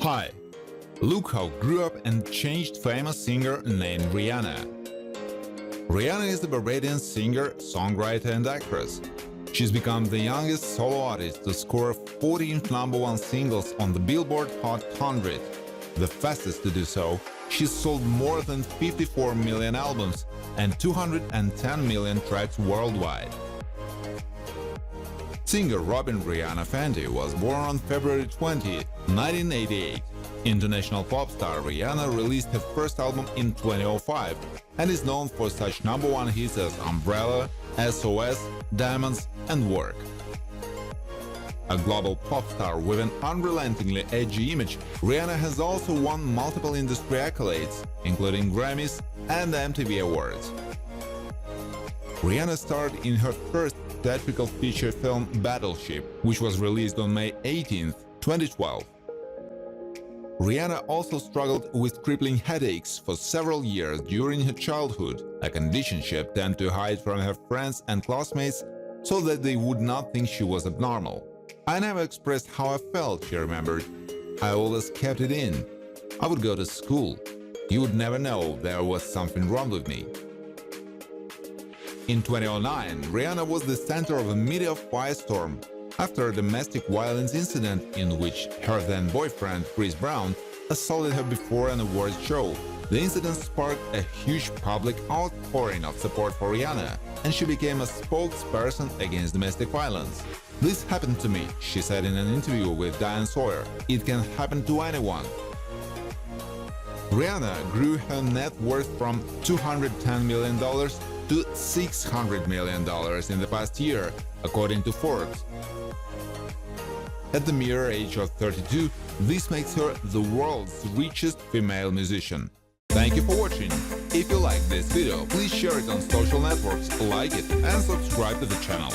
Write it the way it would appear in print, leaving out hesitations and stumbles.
Hi! Look how grew up and changed famous singer named Rihanna. Rihanna is a Barbadian singer, songwriter and actress. She's become the youngest solo artist to score 14 #1 singles on the Billboard Hot 100. The fastest to do so, she's sold more than 54 million albums and 210 million tracks worldwide. Singer Robyn Rihanna Fenty was born on February 20, 1988. International pop star Rihanna released her first album in 2005 and is known for such #1 hits as Umbrella, SOS, Diamonds and Work. A global pop star with an unrelentingly edgy image, Rihanna has also won multiple industry accolades, including Grammys and MTV Awards. Rihanna starred in her first theatrical feature film Battleship, which was released on May 18, 2012. Rihanna also struggled with crippling headaches for several years during her childhood, a condition she attempted to hide from her friends and classmates so that they would not think she was abnormal. "I never expressed how I felt," she remembered. "I always kept it in. I would go to school. You would never know there was something wrong with me." In 2009, Rihanna was the center of a media firestorm after a domestic violence incident in which her then-boyfriend, Chris Brown, assaulted her before an awards show. The incident sparked a huge public outpouring of support for Rihanna, and she became a spokesperson against domestic violence. "This happened to me," she said in an interview with Diane Sawyer. "It can happen to anyone." Rihanna grew her net worth from $210 million to $600 million in the past year, according to Forbes. At the mere age of 32, this makes her the world's richest female musician. Thank you for watching. If you like this video, please share it on social networks, like it, and subscribe to the channel.